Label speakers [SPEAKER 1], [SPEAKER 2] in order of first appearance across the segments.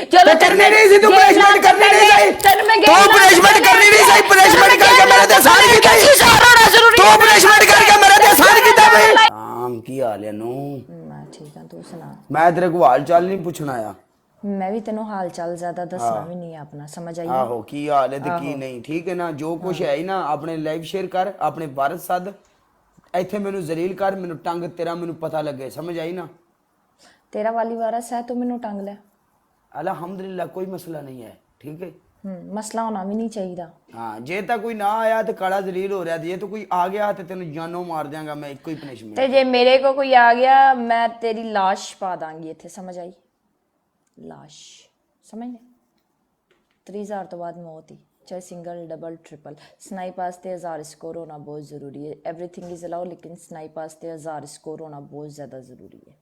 [SPEAKER 1] चलो
[SPEAKER 2] करनी नहीं सी, तू पनिशमेंट करनी नहीं सही, तू पनिशमेंट करनी नहीं सही, पनिशमेंट करके मेरे ते आसान कीता तू पनिशमेंट करके मेरे ते आसान कीता भाई। आम की हाल है नू?
[SPEAKER 1] मैं ठीक हां, तू सुना?
[SPEAKER 2] मैं तेरे को हाल चाल नहीं पूछना आया।
[SPEAKER 1] मैं भी तेनों हाल चाल ज्यादा दसना भी नहीं है अपना, समझ आई?
[SPEAKER 2] आहो की हाल है ते की नहीं, ठीक है ना? जो कुछ है ही ना अपने लाइव शेयर कर, अपने भारत सद ਇੱਥੇ ਮੈਨੂੰ ਜ਼ਲੀਲ ਕਰ, ਮੈਨੂੰ ਟੰਗ ਤੇਰਾ ਮੈਨੂੰ ਪਤਾ ਲੱਗੇ, ਸਮਝ ਆਈ ਨਾ?
[SPEAKER 1] तेरा वाली वारस है, तू मैनू टंग ले।
[SPEAKER 2] ਅਲਹਮਦੁਲਿਲਾ ਕੋਈ ਮਸਲਾ ਨਹੀਂ ਹੈ, ठीक है।
[SPEAKER 1] मसला होना भी नहीं चाहिए।
[SPEAKER 2] हाँ ਜੇ ਤਾਂ ਕੋਈ ਨਾ ਆਇਆ ਤੇ ਕਾਲਾ ਜ਼ਲੀਲ ਹੋ ਰਿਹਾ, ਜੇ ਤਾਂ ਕੋਈ ਆ ਗਿਆ ਤੇ ਤੈਨੂੰ ਜਾਨੋਂ ਮਾਰ ਦਿਆਂਗਾ ਮੈਂ, ਇੱਕੋ ਹੀ ਪਨਿਸ਼ਮੈਂਟ।
[SPEAKER 1] ਤੇ ਜੇ ਮੇਰੇ को कोई आ गया मैं तेरी लाश पा दांगी इत्थे, समझ आई? लाश समझ ले। 30,000 तो बाद मौत ही, चाहे सिंगल डबल ट्रिपल। स्नाइप वास्ते 1000 स्कोर होना बहुत ज़रूरी है। एवरीथिंग इज़ अलाउ, लेकिन स्नाइप वास्ते 1000 स्कोर होना बहुत ज़्यादा ज़रूरी है।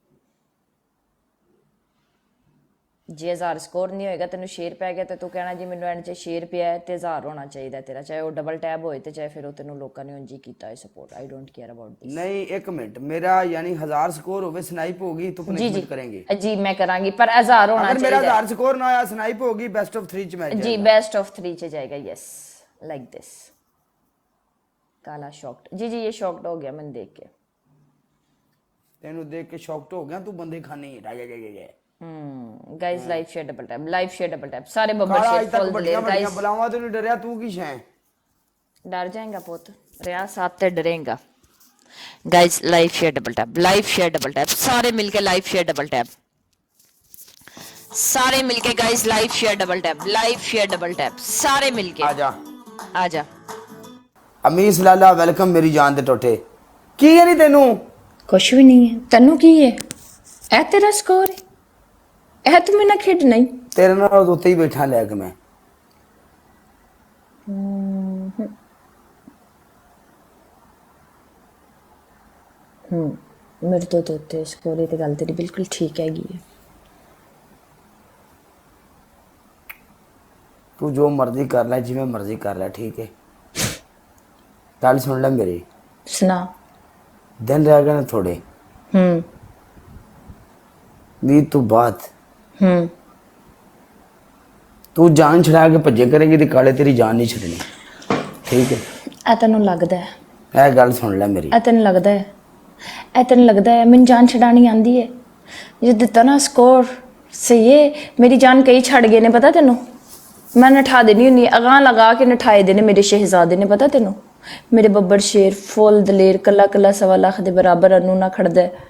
[SPEAKER 1] जे 1000 स्कोर नहीं होएगा, तेन शेर पै गया तो तू कहना जी मैनू एंड च शेर पिया है तो 1000 होना चाहिए तेरा, चाहे वो डबल टैब होए तो चाहे फिर वो तेन लोगों ने उंजी किया support. I don't care about this.
[SPEAKER 2] नहीं एक मिनट, मेरा यानी 1000 स्कोर होवे, स्नाइप होगी तो पनिशमेंट करेंगे?
[SPEAKER 1] जी मैं करांगी, पर 1000 होना
[SPEAKER 2] अगर
[SPEAKER 1] चाहिए।
[SPEAKER 2] मेरा 1000 स्कोर ना आया, स्नाइप होगी, बेस्ट ऑफ 3 च मैच
[SPEAKER 1] जी बेस्ट ऑफ 3 च जाएगा। Yes like this. काला शॉक्ड जी जी, ये शॉक्ड हो गया मैंने देख के।
[SPEAKER 2] तेनू देख के शॉक्ड हो गया तू, बंदे खानी
[SPEAKER 1] guys live share double tap, live share double tap, सारे बब्बर शेयर फुल दिलेर गाइस।
[SPEAKER 2] बुलावा तो नहीं डरया तू की शै?
[SPEAKER 1] डर जाएगा पुत, रिया साथ ते डरेगा। Guys live share double tap, live share double tap, सारे मिलके लाइव शेयर डबल टैप, सारे मिलके guys live share double tap, live share double tap, सारे मिलके
[SPEAKER 2] आजा
[SPEAKER 1] आजा।
[SPEAKER 2] अमीस लाला वेलकम मेरी जान दे टोटे। की है नहीं तेनू?
[SPEAKER 1] कुछ भी नहीं है। तेनू की है? ए तेरा स्कोर है, ए तू मेरे खेड नहीं।
[SPEAKER 2] तेरे नाल उत्ते ही बैठा लैक मैं।
[SPEAKER 1] मेरे तो उत्ते स्कोर ते गल तेरी बिल्कुल ठीक हैगी है।
[SPEAKER 2] तू जो मर्जी कर ले, जिवें मर्जी कर ले, ठीक है? गल सुन ले मेरी।
[SPEAKER 1] सुना।
[SPEAKER 2] दिन रह गए ना थोड़े, 20 तो बाद तू जान छड़ा के भज्जे करेगी तो काले तेरी जान नहीं छड़नी, ठीक है?
[SPEAKER 1] ए तेनू लगदा है?
[SPEAKER 2] ए गल सुन ले मेरी।
[SPEAKER 1] ए तेनू लगदा है? ए तेनू लगदा है मैनू जान छड़ानी आंदी है? जो दिता ना स्कोर सही है, मेरी जान कई छड़ गए ने, पता तेनू? मैं नठा देनी हुन्नी, अगां लगा के नठाए देने मेरे शहजादे ने, पता तेनू? मेरे बब्बर शेर फुल दलेर, कला कला 1.25 लाख दे बराबर अनु ना खड़दा है।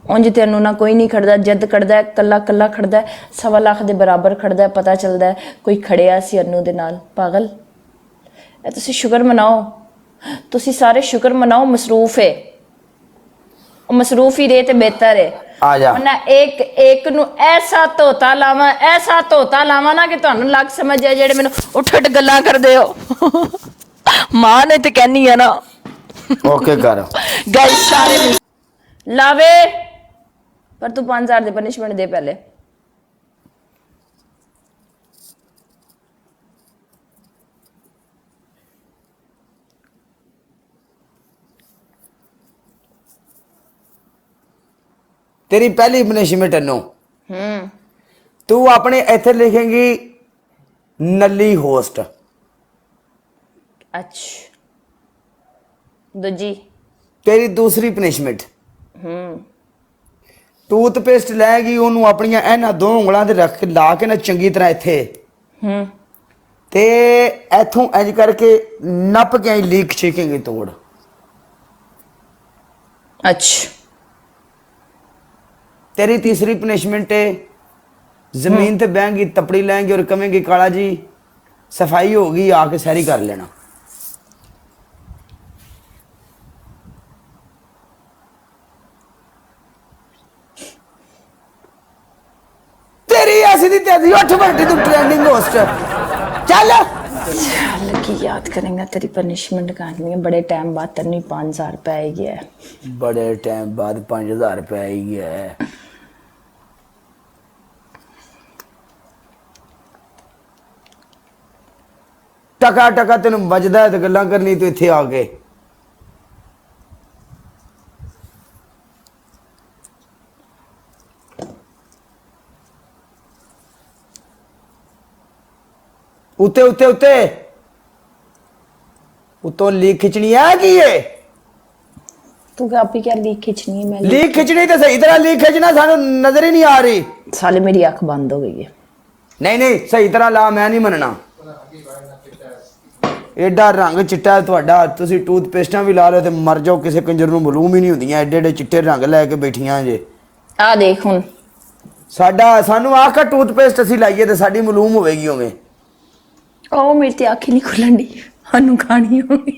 [SPEAKER 1] उंज ते अनु ना कोई नहीं खड़दा, जद खड़दा है कला कला खड़दा है, 1.25 लाख दे बराबर खड़दा है। पता चलदा है कोई खड़िया सी अनु दे नाल। पागल, ए तुसी शुक्र मनाओ, तुसी सारे शुक्र मनाओ। मसरूफ है, मसरूफ ही रहे ते बेहतर है।
[SPEAKER 2] आजा
[SPEAKER 1] वरना एक एक नु ऐसा तोता लावा ना कि तुहानू लग समझ जाए जेड़े मैनू उठ उठ गल्लां करदे हो। मां ने ते कहनी है ना।
[SPEAKER 2] ओके कर
[SPEAKER 1] गाइस सारे लावे, पर तू 5000 दे पनिशमेंट दे पहले।
[SPEAKER 2] तेरी पहली पनिशमेंट अनु, तू अपने इथे लिखेंगी नली होस्ट।
[SPEAKER 1] अच्छा दूजी
[SPEAKER 2] तेरी दूसरी पनिशमेंट, टूथपेस्ट लैगी, ओनू अपनियां इन्हां 2 ਉਂਗਲਾਂ ਤੇ रख ला के ना चंगी तरह इथे ते इथों इंज करके नप के आई लीक छीकेंगी तोड़।
[SPEAKER 1] अच्छा
[SPEAKER 2] तेरी तीसरी पनिशमेंट है जमीन ते बहेंगी, तपड़ी लेंगी और कहेंगी काला जी सफाई होगी, आके सैरी कर लेना। तेरी ऐसी दी तेरी 8 घंटे तू ट्रेंडिंग होस्ट चल
[SPEAKER 1] की याद करेंगे तेरी पनिशमेंट कहानी है। बड़े टाइम बाद तेन 5000 रुपये आई गया है।
[SPEAKER 2] बड़े टाइम बाद 5000 रुपये आई गया है। टका टका तेन बजदा है तो गल्लां करनी तू इत्थे आ गए। ਉੱਤੇ ਉੱਤੇ ਉੱਤੇ ਉਤੋਂ ਲੀਕ ਖਿੱਚਣੀ ਆ ਕੀ ਏ
[SPEAKER 1] तू क्या आप ही क्या लीक खींचनी है? मैं
[SPEAKER 2] ਲੀਕ ਖਿੱਚਣੀ ਤੇ ਸਹੀ ਤਰ੍ਹਾਂ ਲੀਕ ਖਿੱਚਣਾ ਸਾਨੂੰ ਨਜ਼ਰ ਹੀ ਨਹੀਂ ਆ ਰਹੀ
[SPEAKER 1] साले मेरी आंख बंद हो गई है।
[SPEAKER 2] ਨਹੀਂ ਨਹੀਂ ਸਹੀ ਤਰ੍ਹਾਂ ਲਾ ਮੈਂ ਨਹੀਂ ਮੰਨਣਾ ਐਡਾ ਰੰਗ ਚਿੱਟਾ ਹੈ ਤੁਹਾਡਾ ਤੁਸੀਂ ਟੂਥਪੇਸਟਾਂ ਵੀ ਲਾ ਰਹੇ ਤੇ ਮਰ ਜਾਓ ਕਿਸੇ ਕੰਜਰ ਨੂੰ ਮਾਲੂਮ ਹੀ ਨਹੀਂ ਹੁੰਦੀਆਂ ਐਡੇ ਐਡੇ ਚਿੱਟੇ ਰੰਗ ਲੈ ਕੇ ਬੈਠੀਆਂ ਜੇ
[SPEAKER 1] आ देख हुन
[SPEAKER 2] ਸਾਨੂੰ ਆਖਾ ਟੂਥਪੇਸਟ ਅਸੀਂ ਲਾਈਏ ਤੇ ਸਾਡੀ ਮਾਲੂਮ ਹੋਵੇਗੀ ਉਵੇਂ
[SPEAKER 1] ओ मेरी ते आंखें नहीं खुलन दी हनु खानी होगी।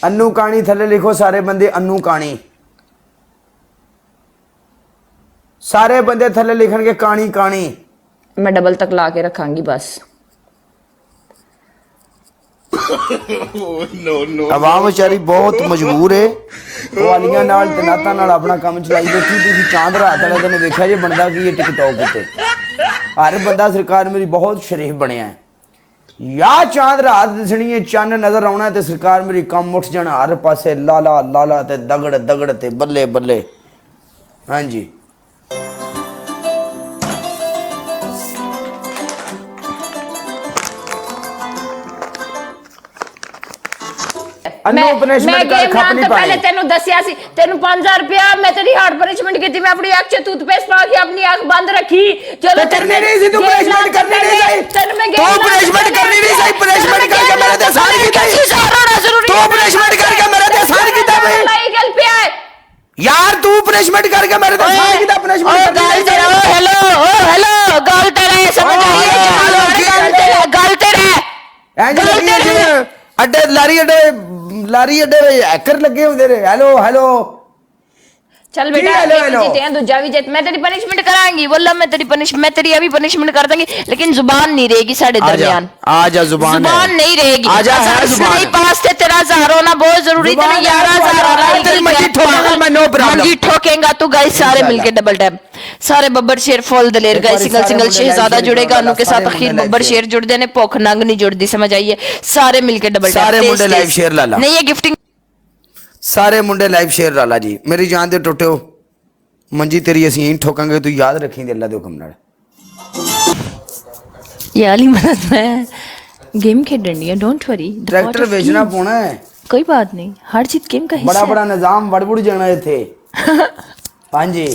[SPEAKER 2] अन्नू कानी थले लिखो सारे बंदे अन्नू कानी सारे बंदे थले लिखणगे कानी कानी
[SPEAKER 1] मैं डबल तक ला के रखांगी बस।
[SPEAKER 2] आवाम बेचारी बहुत मजबूर है वालियां नाल ते नातां नाल अपना काम चलाई बैठी तुसी चांद रात वाले दिन देखा जे बनदा की ये टिकटॉक ते हर बंदा सरकार मेरी बहुत शरीफ बनया है या चांद रात दिसनी है चन्न नजर आना है ते सरकार मेरी कम उठ जाना हर पासे लाला लाला ते दगड़ दगड़ ते बल्ले बल्ले। हाँ जी
[SPEAKER 1] मैं गेम लाने तो पहले तेनू दसिया सी तेनू 5000 रुपया मैं तेरी हार्ड पनिशमेंट की थी मैं अपनी आंख से टूथपेस्ट पा के अपनी आंख बंद रखी चलो
[SPEAKER 2] करनी नहीं सी तू पनिशमेंट करनी नहीं सही तू पनिशमेंट करनी नहीं सही पनिशमेंट करके मेरे ते सारी की तई तू पनिशमेंट करके मेरे ते सारी की तई
[SPEAKER 1] भाई गल पे है
[SPEAKER 2] यार तू पनिशमेंट करके मेरे ते सारी की तई पनिशमेंट गाल तेरा ओ हेलो गाल तेरा समझ आइए गाल तेरा अड्डे लारी अड्डे हैकर लगे होंदे रे हेलो हेलो
[SPEAKER 1] चल बेटा जीते हैं दूजा भी जीत मैं तेरी पनिशमेंट करांगी बोला मैं तेरी अभी पनिशमेंट कर दूंगी लेकिन जुबान नहीं रहेगी साढ़े दरमियान
[SPEAKER 2] आजा जुबान
[SPEAKER 1] नहीं रहेगी
[SPEAKER 2] आजा है जुबान
[SPEAKER 1] पास थे तेरा 1000 होना बहुत जरूरी था 11000
[SPEAKER 2] मैं नो प्रॉब्लम
[SPEAKER 1] जी ठोकेगा तू गाइस सारे मिलके डबल टैप सारे बब्बर शेर फुल दलेर गाइस सिंगल शहजादा जुड़ेगा अनु के साथ अखीर बब्बर शेर जुड़दे ने भुख नंग नहीं जुड़दी समझ आइए सारे मिलके डबल टैप
[SPEAKER 2] सारे मुंडे लाइव शेयर ला ला
[SPEAKER 1] नहीं ये गिफ्टिंग
[SPEAKER 2] सारे मुंडे लाइव शेयर ला ला जी मेरी जान दे टुटियो मंजी तेरी ਅਸੀਂ ਹੀ ਠੋਕਾਂਗੇ ਤੂੰ ਯਾਦ ਰੱਖੀਂ ਦੇ ਅੱਲਾ ਦੇ ਹੁਕਮ ਨਾਲ
[SPEAKER 1] ये वाली मदद मैं गेम खेलनी है डोंट वरी
[SPEAKER 2] ट्रैक्टर बेचना पौना है
[SPEAKER 1] कोई बात नहीं हर चीज गेम का हिस्सा
[SPEAKER 2] बड़ा बड़ा निजाम बड़बड़ जाना है थे हाँ जी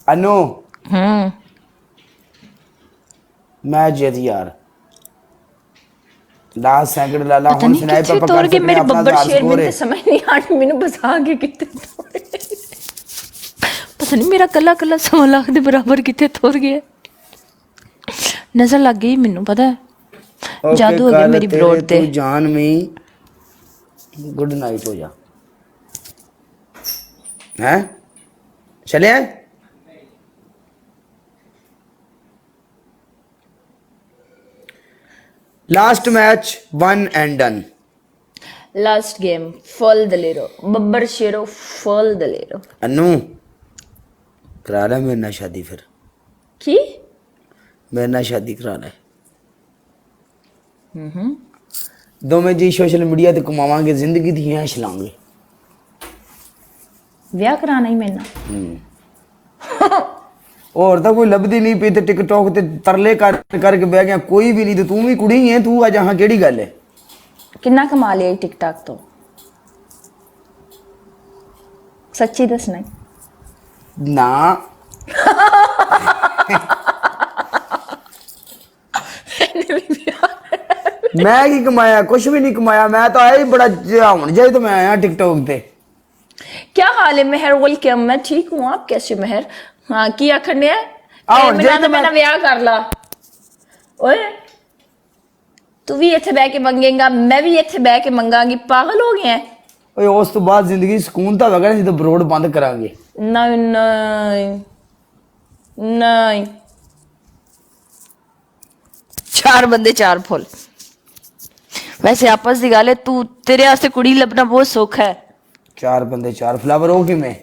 [SPEAKER 2] अनु मैं जित यार लास्ट सेकंड लाला हुन स्नाइपर पकड़ के
[SPEAKER 1] मेरे बब्बर शेर में समझ नहीं आ रही मैंने बसा के कितने पता नहीं मेरा कला कला 100 लाख के बराबर कितने तोड़ गया नजर लग गई मैनू पता है जादू हो गया मेरी ब्रोड ते
[SPEAKER 2] तू जान में गुड नाइट हो जा हैं चले last match 1 and done
[SPEAKER 1] last game full दलेरो बब्बर शेरो फुल दलेरो
[SPEAKER 2] अनु करा ले मेरे ना शादी फिर
[SPEAKER 1] की
[SPEAKER 2] मेरे ना शादी करा ले दोवें जी सोशल मीडिया ते कमावांगे जिंदगी दी ऐश लांगे
[SPEAKER 1] विआह कराना ही मैंने
[SPEAKER 2] और तो कोई लभदी नहीं पी ते टिकटॉक ते तरले कर करके बह गया कोई भी नहीं ते तू भी कुड़ी है तू आज हां केड़ी गल है
[SPEAKER 1] कितना कमा लिया टिकटॉक तो सच्ची दसना
[SPEAKER 2] ना मैं की कमाया कुछ भी नहीं कमाया मैं तो आया ही बड़ा हुन जाए तो मैं आया टिकटॉक ते
[SPEAKER 1] क्या हाल है मेहर वेलकम मैं ठीक हूँ आप कैसे मेहर हाँ की आखने है मेरा विआह कर ला ओए तू भी इत्थे बह के मंगेगा मैं भी इत्थे बह के मंगांगी पागल हो गए हैं
[SPEAKER 2] ओए उस तो बाद जिंदगी सुकून ता वगैरह नहीं तो ब्रोड बंद करांगे
[SPEAKER 1] नहीं नहीं नहीं 4 बंदे 4 फुल वैसे आपस दी गल है तू तेरे वास्ते कुड़ी लभना बहुत सौखा है
[SPEAKER 2] 4 बंदे 4 फ्लावर हो कि मैं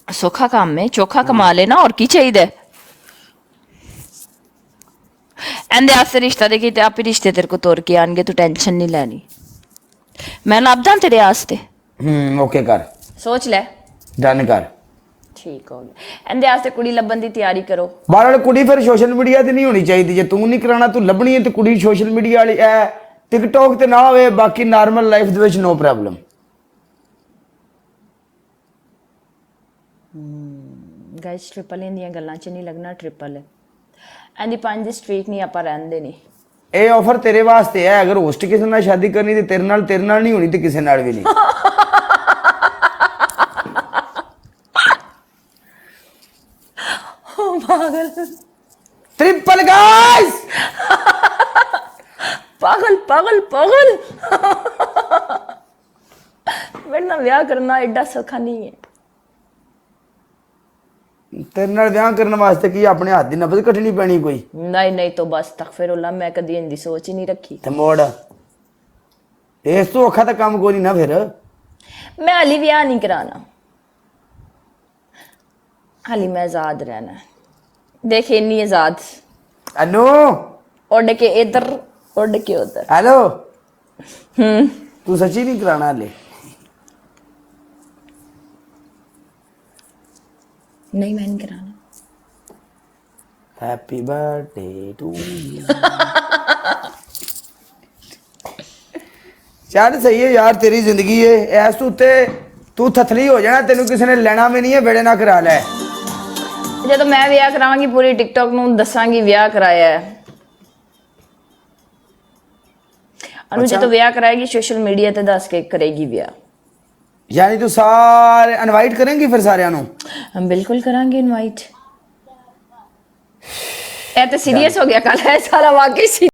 [SPEAKER 1] सौखा काम है चोखा कमा लेना और की चाहिए एंदे आस्ते रिश्ता देखी ते आप ही रिश्ते तेरे को तोड़ के आएंगे तू टेंशन नहीं लेनी मैं लभ दा तेरे आस्ते
[SPEAKER 2] ओके कर
[SPEAKER 1] ਸੋਚ ਲੈ।
[SPEAKER 2] ਡਨ ਕਰ।
[SPEAKER 1] ਠੀਕ ਹੋ ਗਿਆ। ਇਹਦੇ ਵਾਸਤੇ ਕੁੜੀ ਲੱਭਣ ਦੀ ਤਿਆਰੀ ਕਰੋ।
[SPEAKER 2] ਬਾਹਰ ਕੁੜੀ ਫਿਰ ਸੋਸ਼ਲ ਮੀਡੀਆ ਤੇ ਨਹੀਂ ਹੋਣੀ ਚਾਹੀਦੀ। ਜੇ ਤੂੰ ਨਹੀਂ ਕਰਾਣਾ, ਤੂੰ ਲੱਭਣੀ ਹੈ ਤੇ ਕੁੜੀ ਸੋਸ਼ਲ ਮੀਡੀਆ ਵਾਲੀ ਐ ਟਿਕਟੌਕ ਤੇ ਨਾ ਹੋਵੇ, ਬਾਕੀ ਨਾਰਮਲ ਲਾਈਫ ਦੇ ਵਿੱਚ ਨੋ ਪ੍ਰੋਬਲਮ।
[SPEAKER 1] ਗਾਇਸ ਟ੍ਰਿਪਲ ਦੀਆਂ ਗੱਲਾਂ 'ਚ ਨਹੀਂ ਲੱਗਣਾ, ਟ੍ਰਿਪਲ ਹੈ। ਇਹਦੀ 5 ਦੀ ਸਟ੍ਰੀਕ ਨਹੀਂ ਆਪਾਂ ਰਹਿੰਦੇ ਨਹੀਂ।
[SPEAKER 2] ਇਹ ਆਫਰ ਤੇਰੇ ਵਾਸਤੇ ਹੈ। ਅਗਰ ਹੋਸਟ ਕਿਸੇ ਨਾਲ ਸ਼ਾਦੀ ਕਰਨੀ ਤੇ ਤੇਰੇ ਨਾਲ ਨਹੀਂ ਹੋਣੀ ਤੇ ਕਿਸੇ ਨਾਲ ਵੀ ਨਹੀਂ।
[SPEAKER 1] ਪਾਗਲ
[SPEAKER 2] ट्रिपल गाइस
[SPEAKER 1] ਪਾਗਲ ਪਾਗਲ ਪਾਗਲ। ਮੇਰੇ ਨਾਲ ਵਿਆਹ ਕਰਨਾ ਐਡਾ ਸੌਖਾ ਨਹੀਂ ਹੈ।
[SPEAKER 2] तेरे नाल ब्याह करने वास्ते की अपने हाथ दी नब्ज कटनी पैनी कोई?
[SPEAKER 1] नहीं नहीं तो बस तकफिरुल्लाह, मैं कदी इनकी सोच ही नहीं रखी।
[SPEAKER 2] ते मोड़ इस तो औखा तो काम कोई नहीं ना फिर।
[SPEAKER 1] मैं हाली ब्याह नहीं कराना, हाली मैं आजाद रहना है। देख इन्नी आजाद,
[SPEAKER 2] अनु
[SPEAKER 1] उड़ के इधर उड़ के उधर।
[SPEAKER 2] हेलो तू सच्ची नहीं कराना हाले?
[SPEAKER 1] नहीं मैं नहीं कराना।
[SPEAKER 2] हैप्पी बर्थडे टू चल सही है यार, तेरी जिंदगी है। ऐस तू उत्ते तू थथली हो जाना, तेनू किसी ने लेना भी नहीं है, बेड़े ना करा ले।
[SPEAKER 1] जो तो मैं विआह करावांगी पूरी टिकटॉक नूं दसांगी विआह कराया है। अनु जो तो विआह कराएगी सोशल मीडिया ते दस के करेगी विआह।
[SPEAKER 2] यानी तू सारे इनवाइट करेंगी फिर सारे नु?
[SPEAKER 1] हम बिल्कुल करांगे इनवाइट। ये तो सीरियस हो गया कल है सारा वाकई।